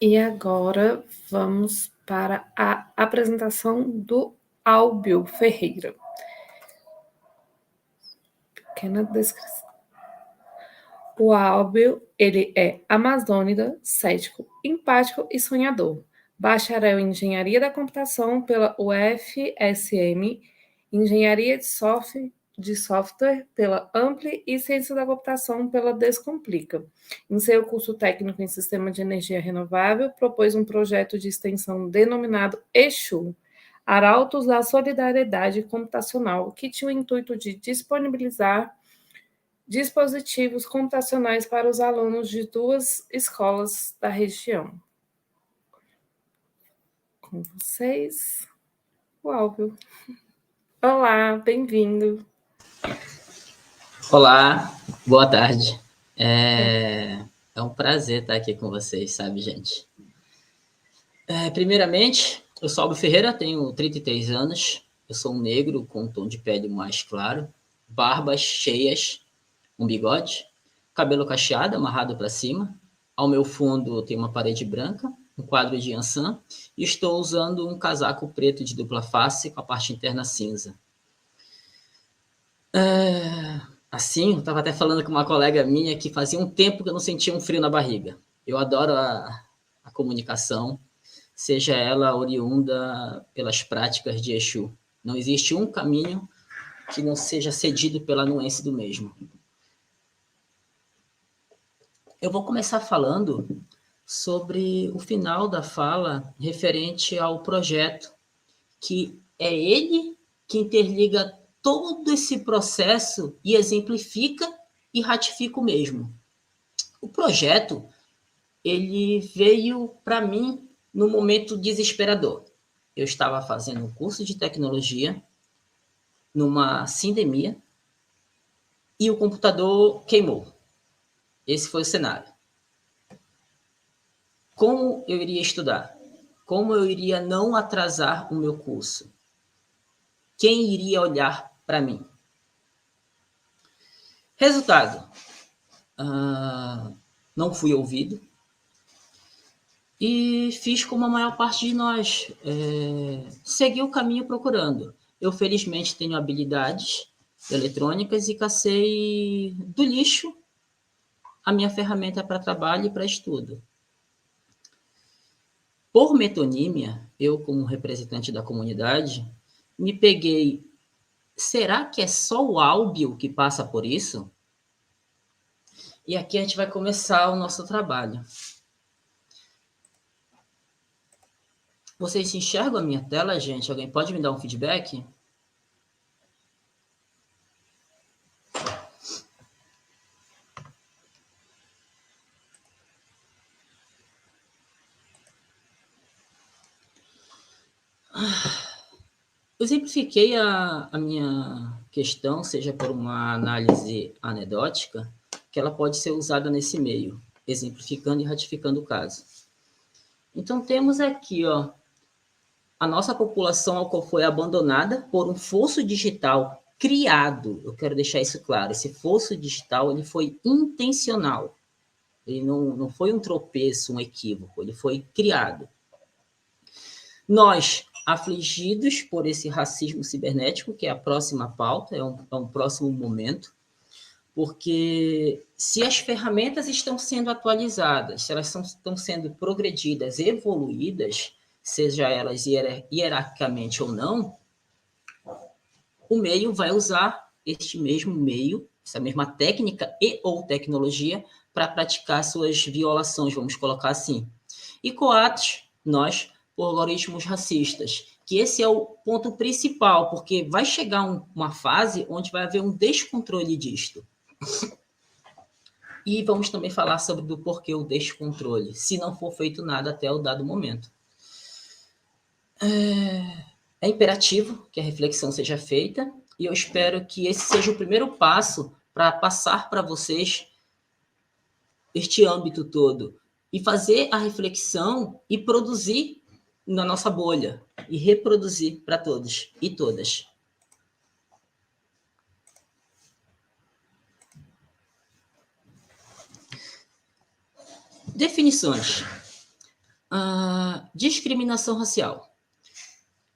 E agora vamos para a apresentação do Álbio Ferreira. Pequena descrição. O Álbio, ele é amazônida, cético, empático e sonhador. Bacharel em Engenharia da Computação pela UFSM, Engenharia de Software pela Ampli e Ciência da Computação pela Descomplica. Em seu curso técnico em Sistema de Energia Renovável, propôs um projeto de extensão denominado EXU, Arautos da Solidariedade Computacional, que tinha o intuito de disponibilizar dispositivos computacionais para os alunos de 2 escolas da região. Com vocês, o Álvio. Olá, bem-vindo. Olá, boa tarde. É um prazer estar aqui com vocês, sabe, gente? Primeiramente, eu sou Álvio Ferreira, tenho 33 anos, eu sou um negro com um tom de pele mais claro, barbas cheias, um bigode, cabelo cacheado, amarrado para cima. Ao meu fundo tem uma parede branca, um quadro de Ansan, e estou usando um casaco preto de dupla face com a parte interna cinza. Assim, eu estava até falando com uma colega minha que fazia um tempo que eu não sentia um frio na barriga. Eu adoro a comunicação, seja ela oriunda pelas práticas de Exu. Não existe um caminho que não seja cedido pela nuance do mesmo. Eu vou começar falando sobre o final da fala referente ao projeto, que é ele que interliga todo esse processo e exemplifica e ratifica o mesmo. O projeto, ele veio para mim num momento desesperador. Eu estava fazendo um curso de tecnologia numa sindemia e o computador queimou. Esse foi o cenário. Como eu iria estudar? Como eu iria não atrasar o meu curso? Quem iria olhar para mim? Resultado, não fui ouvido e fiz como a maior parte de nós, segui o caminho procurando. Eu, felizmente, tenho habilidades eletrônicas e cacei do lixo a minha ferramenta para trabalho e para estudo. Por metonímia, eu, como representante da comunidade, me peguei, será que é só o Álbio que passa por isso? E aqui a gente vai começar o nosso trabalho. Vocês enxergam a minha tela, gente? Alguém pode me dar um feedback? Eu exemplifiquei a minha questão, seja por uma análise anedótica, que ela pode ser usada nesse meio, exemplificando e ratificando o caso. Então, temos aqui, a nossa população ao qual foi abandonada por um fosso digital criado. Eu quero deixar isso claro. Esse fosso digital ele foi intencional. Ele não foi um tropeço, um equívoco. Ele foi criado. Nós, afligidos por esse racismo cibernético, que é a próxima pauta, é um próximo momento, porque se as ferramentas estão sendo atualizadas, se elas estão sendo progredidas, evoluídas, seja elas hierarquicamente ou não, o meio vai usar este mesmo meio, essa mesma técnica e ou tecnologia para praticar suas violações, vamos colocar assim. E coatos, nós, por algoritmos racistas, que esse é o ponto principal, porque vai chegar uma fase onde vai haver um descontrole disto. E vamos também falar sobre do porquê o descontrole, se não for feito nada até o dado momento. É imperativo que a reflexão seja feita e eu espero que esse seja o primeiro passo para passar para vocês este âmbito todo e fazer a reflexão e produzir na nossa bolha e reproduzir para todos e todas. Definições. Discriminação racial.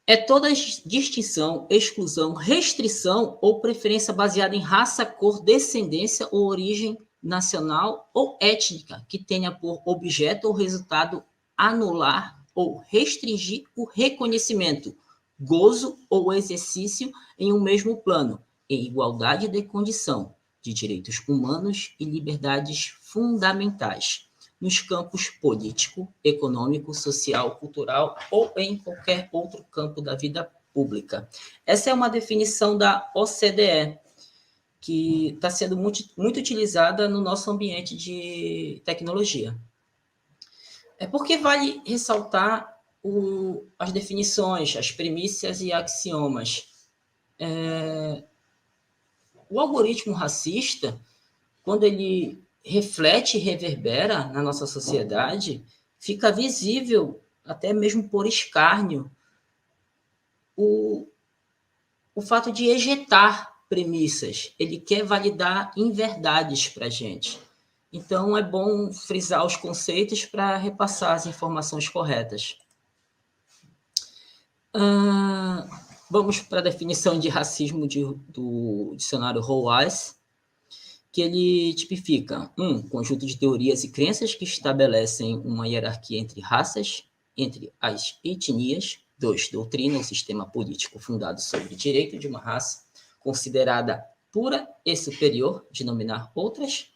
É toda distinção, exclusão, restrição ou preferência baseada em raça, cor, descendência ou origem nacional ou étnica que tenha por objeto ou resultado anular ou restringir o reconhecimento, gozo ou exercício em um mesmo plano, em igualdade de condição, de direitos humanos e liberdades fundamentais, nos campos político, econômico, social, cultural ou em qualquer outro campo da vida pública. Essa é uma definição da OCDE, que está sendo muito utilizada no nosso ambiente de tecnologia. É porque vale ressaltar as definições, as premissas e axiomas. O algoritmo racista, quando ele reflete e reverbera na nossa sociedade, fica visível, até mesmo por escárnio, o fato de ejetar premissas. Ele quer validar inverdades para a gente. Então, é bom frisar os conceitos para repassar as informações corretas. Vamos para a definição de racismo do dicionário Hall-Weiss, que ele tipifica, conjunto de teorias e crenças que estabelecem uma hierarquia entre raças, entre as etnias. 2, doutrina ou sistema político fundado sobre o direito de uma raça, considerada pura e superior de dominar outras.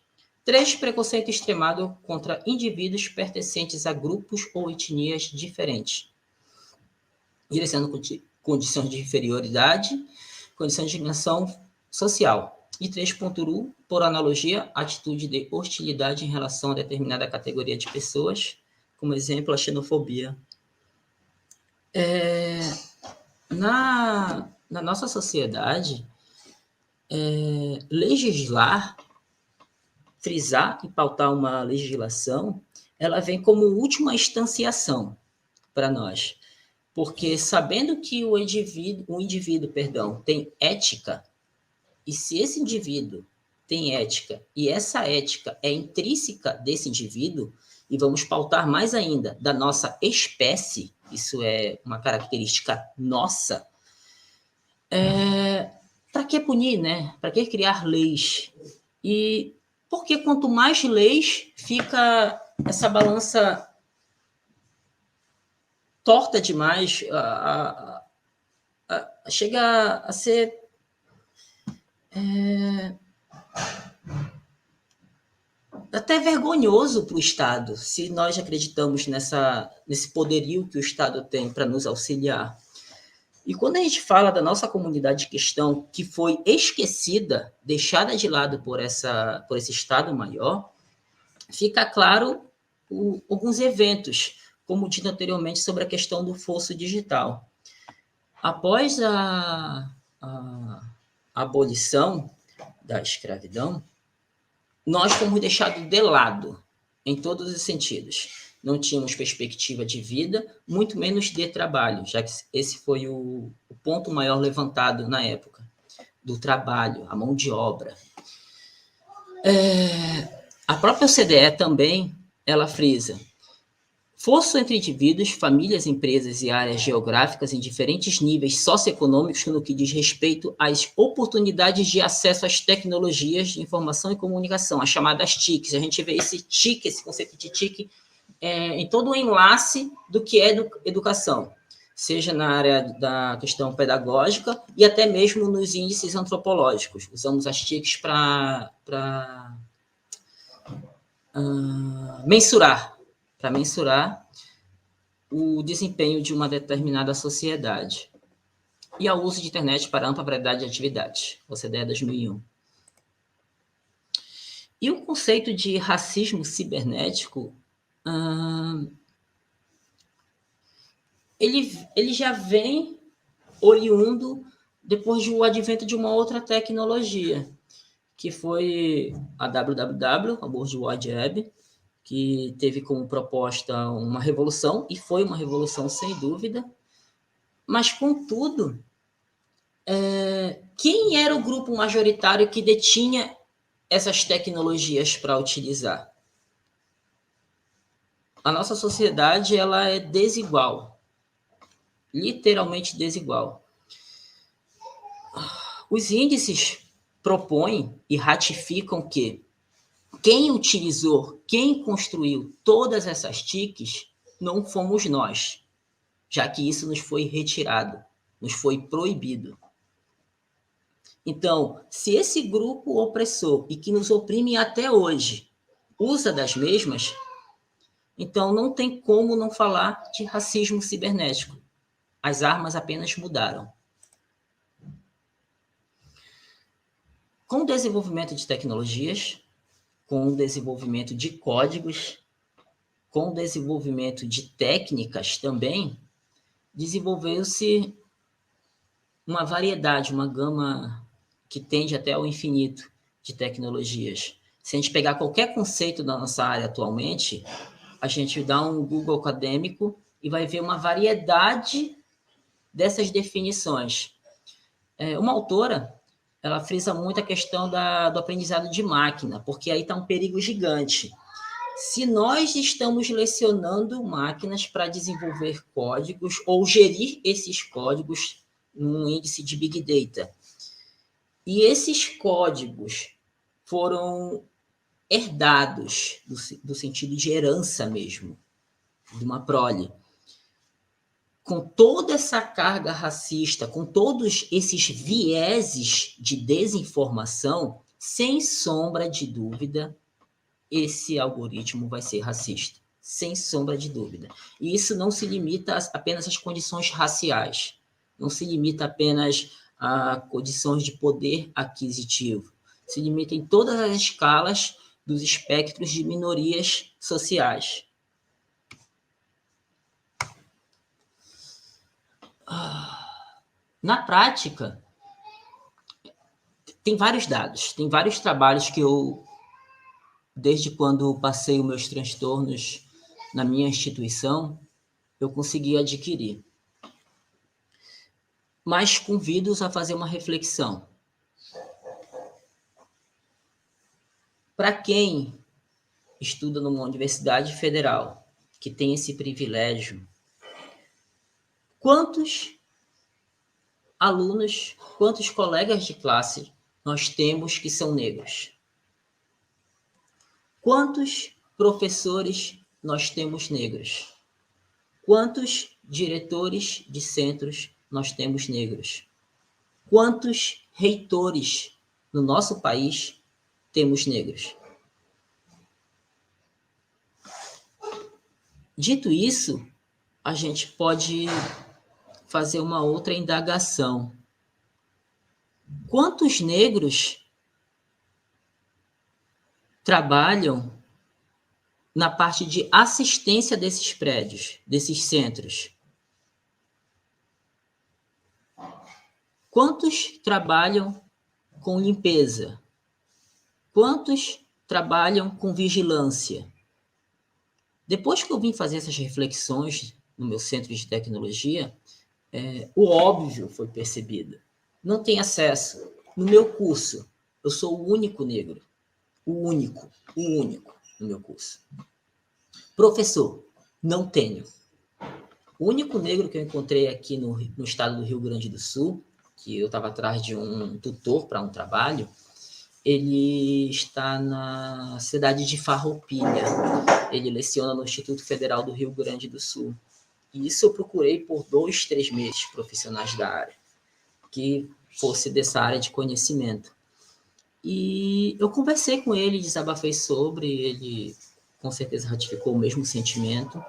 3, preconceito extremado contra indivíduos pertencentes a grupos ou etnias diferentes, direcionando condições de inferioridade, condições de discriminação social. E 3.1, por analogia, atitude de hostilidade em relação a determinada categoria de pessoas, como exemplo, a xenofobia. Na nossa sociedade, legislar, frisar e pautar uma legislação, ela vem como última instanciação para nós. Porque sabendo que o indivíduo, tem ética, e se esse indivíduo tem ética, e essa ética é intrínseca desse indivíduo, e vamos pautar mais ainda da nossa espécie, isso é uma característica nossa, para que punir, né? Para que criar leis? E porque quanto mais leis, fica essa balança torta demais, chega a ser até vergonhoso para o Estado, se nós acreditamos nesse poderio que o Estado tem para nos auxiliar. E quando a gente fala da nossa comunidade cristã, que foi esquecida, deixada de lado por esse Estado maior, fica claro alguns eventos, como dito anteriormente, sobre a questão do fosso digital. Após a abolição da escravidão, nós fomos deixados de lado, em todos os sentidos. Não tínhamos perspectiva de vida, muito menos de trabalho, já que esse foi o ponto maior levantado na época, do trabalho, a mão de obra. A própria OCDE também, ela frisa fosso entre indivíduos, famílias, empresas e áreas geográficas em diferentes níveis socioeconômicos no que diz respeito às oportunidades de acesso às tecnologias de informação e comunicação, as chamadas TICs. A gente vê esse conceito de TIC, em todo o enlace do que é educação, seja na área da questão pedagógica e até mesmo nos índices antropológicos. Usamos as TICs para mensurar o desempenho de uma determinada sociedade. E ao uso de internet para ampla variedade de atividades, OCDE 2001. E o conceito de racismo cibernético, ele já vem oriundo depois do advento de uma outra tecnologia, que foi a WWW, a World Wide Web, que teve como proposta uma revolução, e foi uma revolução sem dúvida, mas, contudo, quem era o grupo majoritário que detinha essas tecnologias para utilizar? a nossa sociedade ela é desigual, literalmente desigual. Os índices propõem e ratificam que quem utilizou, quem construiu todas essas TICs não fomos nós, já que isso nos foi retirado, nos foi proibido. Então, se esse grupo opressor e que nos oprime até hoje usa das mesmas, então não tem como não falar de racismo cibernético. As armas apenas mudaram. Com o desenvolvimento de tecnologias, com o desenvolvimento de códigos, com o desenvolvimento de técnicas também, desenvolveu-se uma variedade, uma gama que tende até ao infinito de tecnologias. Se a gente pegar qualquer conceito da nossa área atualmente, a gente dá um Google acadêmico e vai ver uma variedade dessas definições. Uma autora, ela frisa muito a questão do aprendizado de máquina, porque aí está um perigo gigante. Se nós estamos lecionando máquinas para desenvolver códigos ou gerir esses códigos num índice de Big Data, e esses códigos foram herdados, do sentido de herança mesmo, de uma prole, com toda essa carga racista, com todos esses vieses de desinformação, sem sombra de dúvida, esse algoritmo vai ser racista, sem sombra de dúvida. E isso não se limita apenas às condições raciais, não se limita apenas a condições de poder aquisitivo, se limita em todas as escalas dos espectros de minorias sociais. Na prática, tem vários dados, tem vários trabalhos que eu, desde quando passei os meus transtornos na minha instituição, eu consegui adquirir. Mas convido-os a fazer uma reflexão. Para quem estuda numa universidade federal, que tem esse privilégio, quantos alunos, quantos colegas de classe nós temos que são negros? Quantos professores nós temos negros? Quantos diretores de centros nós temos negros? Quantos reitores no nosso país temos negros? Dito isso, a gente pode fazer uma outra indagação. Quantos negros trabalham na parte de assistência desses prédios, desses centros? Quantos trabalham com limpeza? Quantos trabalham com vigilância? Depois que eu vim fazer essas reflexões no meu centro de tecnologia, o óbvio foi percebido. Não tem acesso. No meu curso, eu sou o único negro. O único no meu curso. Professor, não tenho. O único negro que eu encontrei aqui no estado do Rio Grande do Sul, que eu estava atrás de um tutor para um trabalho, ele está na cidade de Farroupilha. Ele leciona no Instituto Federal do Rio Grande do Sul. E isso eu procurei por 2, 3 meses, profissionais da área, que fosse dessa área de conhecimento. E eu conversei com ele, desabafei sobre, ele com certeza ratificou o mesmo sentimento.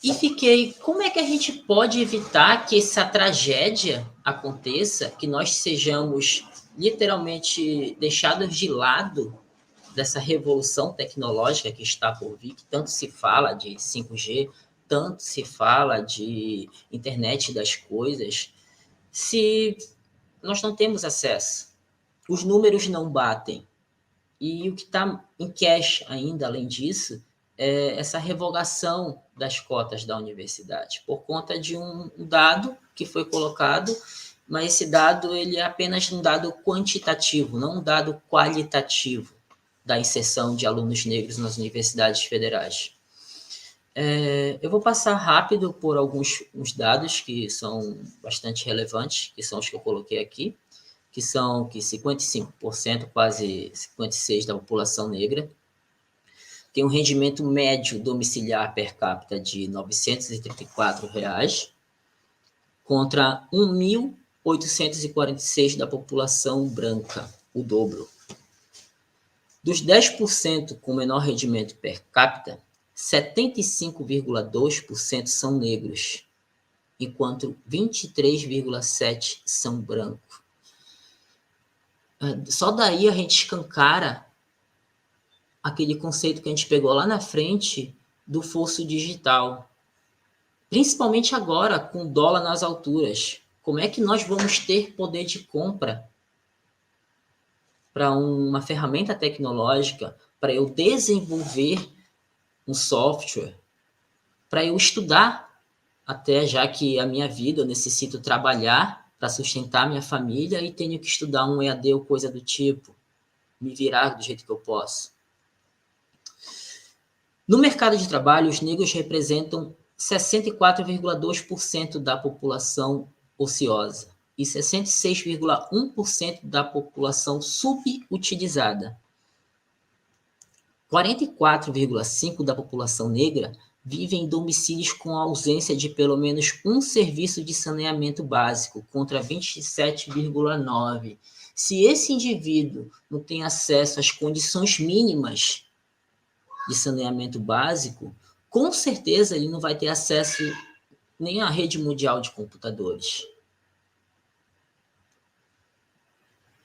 E fiquei, como é que a gente pode evitar que essa tragédia aconteça, que nós sejamos literalmente deixados de lado dessa revolução tecnológica que está por vir, que tanto se fala de 5G, tanto se fala de internet das coisas, se nós não temos acesso, os números não batem. E o que está em cash ainda, além disso, é essa revogação das cotas da universidade, por conta de um dado que foi colocado, mas esse dado ele é apenas um dado quantitativo, não um dado qualitativo. da inserção de alunos negros nas universidades federais. Eu vou passar rápido por alguns dados que são bastante relevantes, que são os que eu coloquei aqui, que são que 55%, quase 56% da população negra, tem um rendimento médio domiciliar per capita de R$ 934, contra 1.846 da população branca, o dobro. Dos 10% com menor rendimento per capita, 75,2% são negros, enquanto 23,7% são brancos. Só daí a gente escancara aquele conceito que a gente pegou lá na frente do fosso digital. Principalmente agora, com o dólar nas alturas. Como é que nós vamos ter poder de compra para uma ferramenta tecnológica, para eu desenvolver um software, para eu estudar, até já que a minha vida eu necessito trabalhar para sustentar minha família e tenho que estudar um EAD ou coisa do tipo, me virar do jeito que eu posso. No mercado de trabalho, os negros representam 64,2% da população ociosa e 66,1% da população subutilizada. 44,5% da população negra vive em domicílios com ausência de pelo menos um serviço de saneamento básico, contra 27,9%. Se esse indivíduo não tem acesso às condições mínimas de saneamento básico, com certeza ele não vai ter acesso nem à rede mundial de computadores.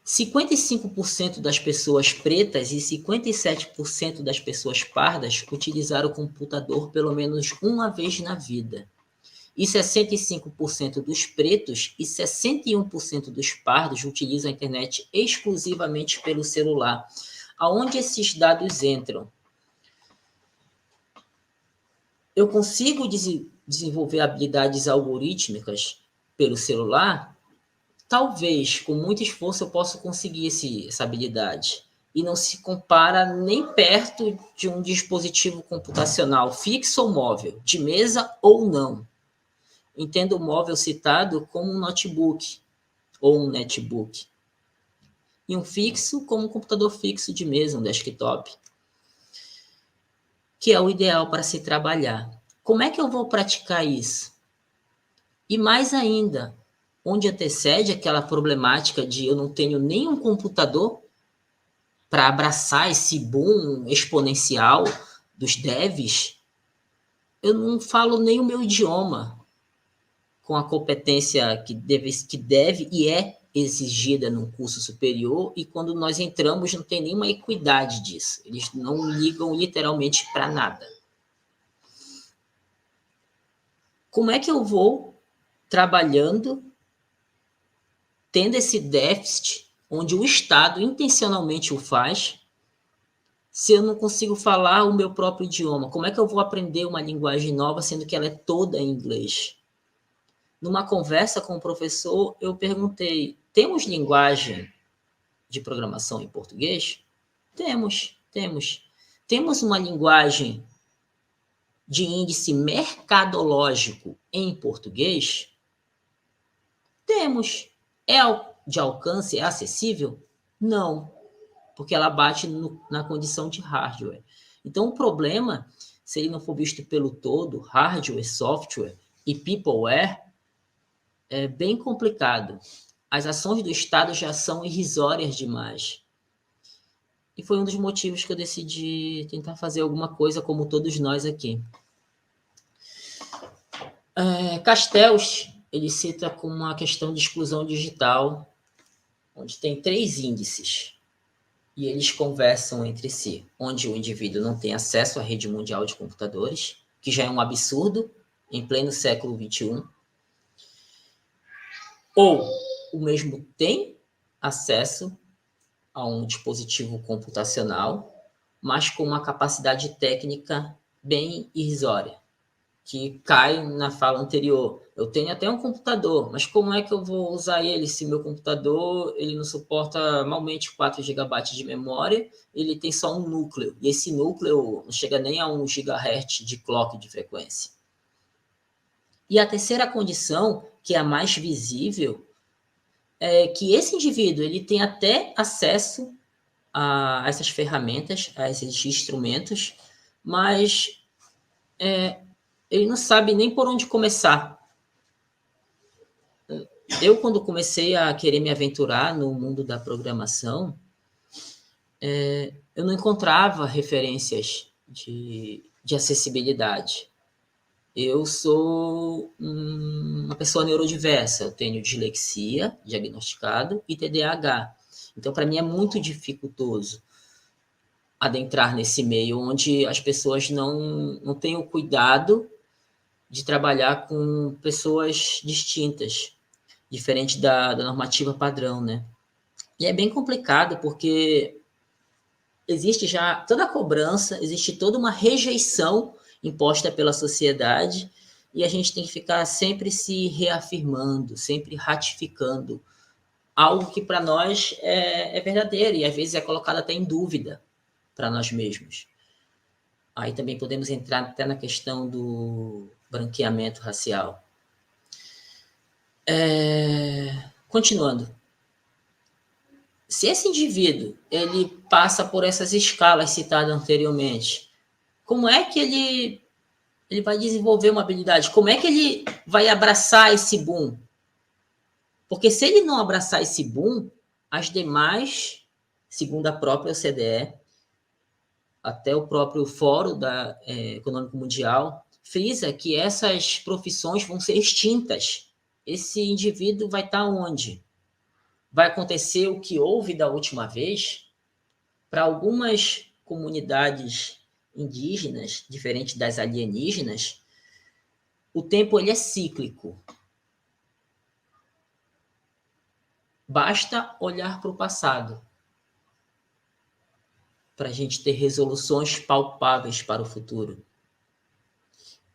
55% das pessoas pretas e 57% das pessoas pardas utilizaram o computador pelo menos uma vez na vida. E 65% dos pretos e 61% dos pardos utilizam a internet exclusivamente pelo celular. Aonde esses dados entram? Eu consigo desenvolver habilidades algorítmicas pelo celular? Talvez, com muito esforço, eu possa conseguir essa habilidade. E não se compara nem perto de um dispositivo computacional fixo ou móvel, de mesa ou não. Entendo o móvel citado como um notebook ou um netbook. E um fixo como um computador fixo de mesa, um desktop, que é o ideal para se trabalhar. Como é que eu vou praticar isso? E mais ainda, onde antecede aquela problemática de eu não tenho nenhum computador para abraçar esse boom exponencial dos devs, eu não falo nem o meu idioma com a competência que deve e é exigida num curso superior, e quando nós entramos não tem nenhuma equidade disso. Eles não ligam literalmente para nada. Como é que eu vou trabalhando, tendo esse déficit, onde o Estado intencionalmente o faz, se eu não consigo falar o meu próprio idioma? Como é que eu vou aprender uma linguagem nova, sendo que ela é toda em inglês? Numa conversa com o professor, eu perguntei, temos linguagem de programação em português? Temos. Temos uma linguagem de índice mercadológico em português? Temos. É de alcance? É acessível? Não, porque ela bate na condição de hardware. Então, o problema, se ele não for visto pelo todo, hardware, software e peopleware, é bem complicado. As ações do Estado já são irrisórias demais. E foi um dos motivos que eu decidi tentar fazer alguma coisa como todos nós aqui. Castells, ele cita como uma questão de exclusão digital, onde tem 3 índices, e eles conversam entre si, onde o indivíduo não tem acesso à rede mundial de computadores, que já é um absurdo em pleno século XXI, ou o mesmo tem acesso a um dispositivo computacional, mas com uma capacidade técnica bem irrisória. que cai na fala anterior. Eu tenho até um computador, mas como é que eu vou usar ele se meu computador ele não suporta malmente 4 GB de memória, ele tem só um núcleo, e esse núcleo não chega nem a 1 GHz de clock de frequência. E a terceira condição, que é a mais visível, é que esse indivíduo ele tem até acesso a essas ferramentas, a esses instrumentos, mas ele não sabe nem por onde começar. Eu, quando comecei a querer me aventurar no mundo da programação, eu não encontrava referências de acessibilidade. Eu sou uma pessoa neurodiversa, eu tenho dislexia diagnosticado e TDAH. Então, para mim, é muito dificultoso adentrar nesse meio onde as pessoas não têm o cuidado de trabalhar com pessoas distintas, diferente da normativa padrão, né? E é bem complicado porque existe já toda a cobrança, existe toda uma rejeição imposta pela sociedade e a gente tem que ficar sempre se reafirmando, sempre ratificando algo que para nós é verdadeiro e às vezes é colocado até em dúvida para nós mesmos. Aí também podemos entrar até na questão do branqueamento racial. Continuando. Se esse indivíduo ele passa por essas escalas citadas anteriormente, como é que ele vai desenvolver uma habilidade? Como é que ele vai abraçar esse boom? Porque se ele não abraçar esse boom, as demais, segundo a própria OCDE, até o próprio Fórum Econômico Mundial, frisa que essas profissões vão ser extintas. Esse indivíduo vai estar onde? Vai acontecer o que houve da última vez? Para algumas comunidades indígenas, diferente das alienígenas, o tempo ele é cíclico. Basta olhar para o passado para a gente ter resoluções palpáveis para o futuro.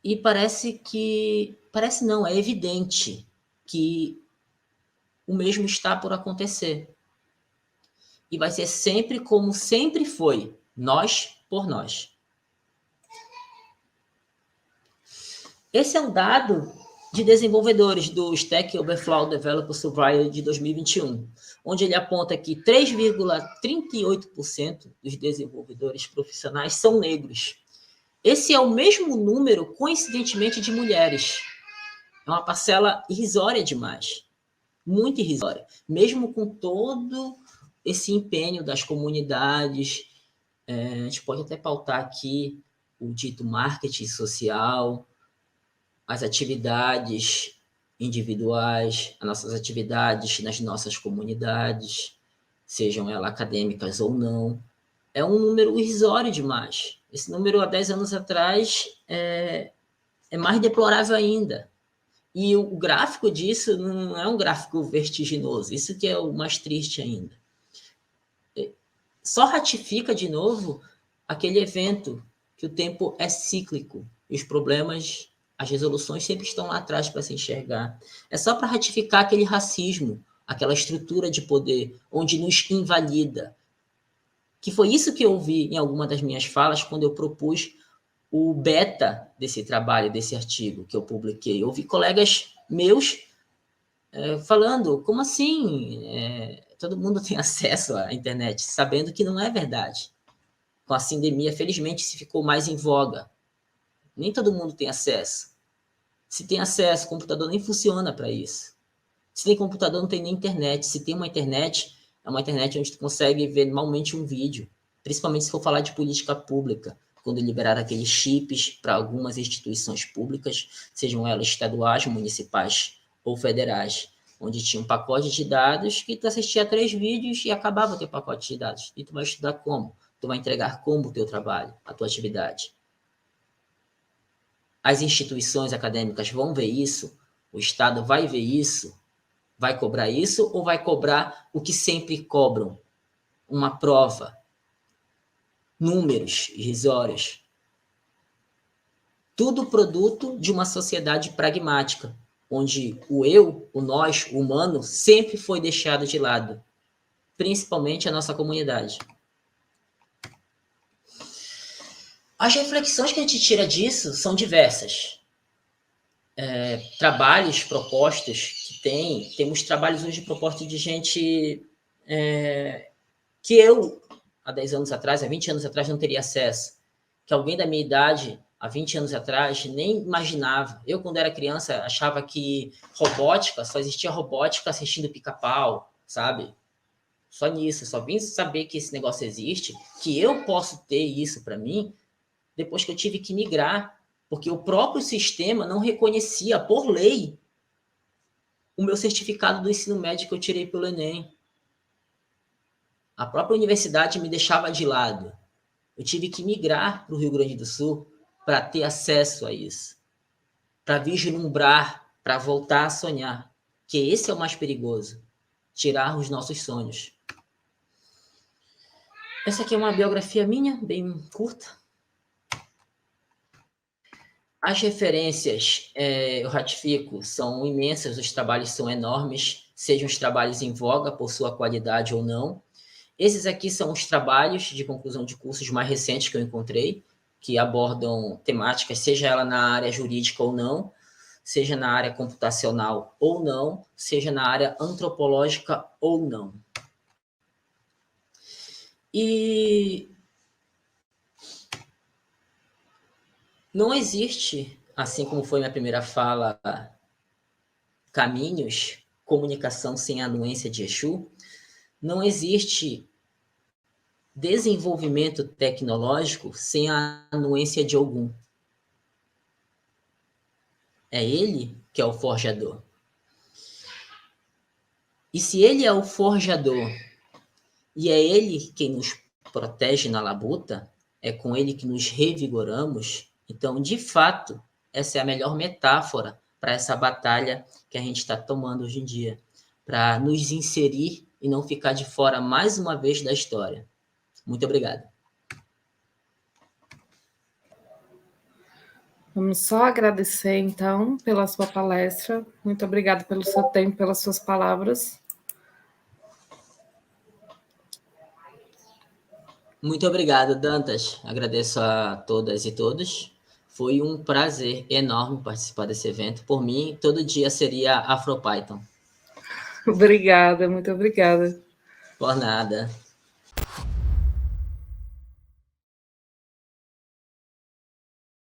E parece não, é evidente que o mesmo está por acontecer. E vai ser sempre como sempre foi, nós por nós. Esse é um dado de desenvolvedores do Stack Overflow Developer Survey de 2021, onde ele aponta que 3,38% dos desenvolvedores profissionais são negros. Esse é o mesmo número, coincidentemente, de mulheres. É uma parcela irrisória demais, muito irrisória. Mesmo com todo esse empenho das comunidades, a gente pode até pautar aqui o dito marketing social, as atividades individuais, as nossas atividades nas nossas comunidades, sejam elas acadêmicas ou não, é um número irrisório demais. Esse número, há 10 anos atrás, é mais deplorável ainda. E o gráfico disso não é um gráfico vertiginoso, isso que é o mais triste ainda. Só ratifica de novo aquele evento que o tempo é cíclico e os problemas, as resoluções sempre estão lá atrás para se enxergar. É só para ratificar aquele racismo, aquela estrutura de poder onde nos invalida. Que foi isso que eu vi em alguma das minhas falas quando eu propus o beta desse trabalho, desse artigo que eu publiquei. Eu ouvi colegas meus falando, como assim? Todo mundo tem acesso à internet, sabendo que não é verdade. Com a pandemia, felizmente, se ficou mais em voga. Nem todo mundo tem acesso. Se tem acesso, o computador nem funciona para isso. Se tem computador, não tem nem internet. Se tem uma internet, é uma internet onde tu consegue ver normalmente um vídeo, principalmente se for falar de política pública, quando liberaram aqueles chips para algumas instituições públicas, sejam elas estaduais, municipais ou federais, onde tinha um pacote de dados que tu assistia a 3 vídeos e acabava o teu pacote de dados. E tu vai estudar como? Tu vai entregar como o teu trabalho, a tua atividade. As instituições acadêmicas vão ver isso, o Estado vai ver isso, vai cobrar isso ou vai cobrar o que sempre cobram? Uma prova, números irrisórios. tudo produto de uma sociedade pragmática, onde o eu, o nós, o humano, sempre foi deixado de lado, principalmente a nossa comunidade. As reflexões que a gente tira disso são diversas. Trabalhos propostos que temos trabalhos hoje propostos de gente que eu, há 10 anos atrás, há 20 anos atrás, não teria acesso, que alguém da minha idade, há 20 anos atrás, nem imaginava. Eu, quando era criança, achava que robótica, só existia robótica assistindo Pica-Pau, sabe? Só nisso, só vim saber que esse negócio existe, que eu posso ter isso para mim, depois que eu tive que migrar, porque o próprio sistema não reconhecia, por lei, o meu certificado do ensino médio que eu tirei pelo Enem. A própria universidade me deixava de lado. Eu tive que migrar para o Rio Grande do Sul para ter acesso a isso, para vislumbrar, para voltar a sonhar, que esse é o mais perigoso, tirar os nossos sonhos. Essa aqui é uma biografia minha, bem curta. As referências, eu ratifico, são imensas, os trabalhos são enormes, sejam os trabalhos em voga por sua qualidade ou não. Esses aqui são os trabalhos de conclusão de cursos mais recentes que eu encontrei, que abordam temáticas, seja ela na área jurídica ou não, seja na área computacional ou não, seja na área antropológica ou não. E não existe, assim como foi minha primeira fala, caminhos, comunicação sem a anuência de Exu, não existe desenvolvimento tecnológico sem a anuência de Ogum. É ele que é o forjador. E se ele é o forjador e é ele quem nos protege na labuta, é com ele que nos revigoramos, então, de fato, essa é a melhor metáfora para essa batalha que a gente está tomando hoje em dia, para nos inserir e não ficar de fora mais uma vez da história. Muito obrigado. Vamos só agradecer, então, pela sua palestra. Muito obrigada pelo seu tempo, pelas suas palavras. Muito obrigado, Dantas. Agradeço a todas e todos. Foi um prazer enorme participar desse evento. Por mim, todo dia seria AfroPython. Obrigada, muito obrigada. Por nada.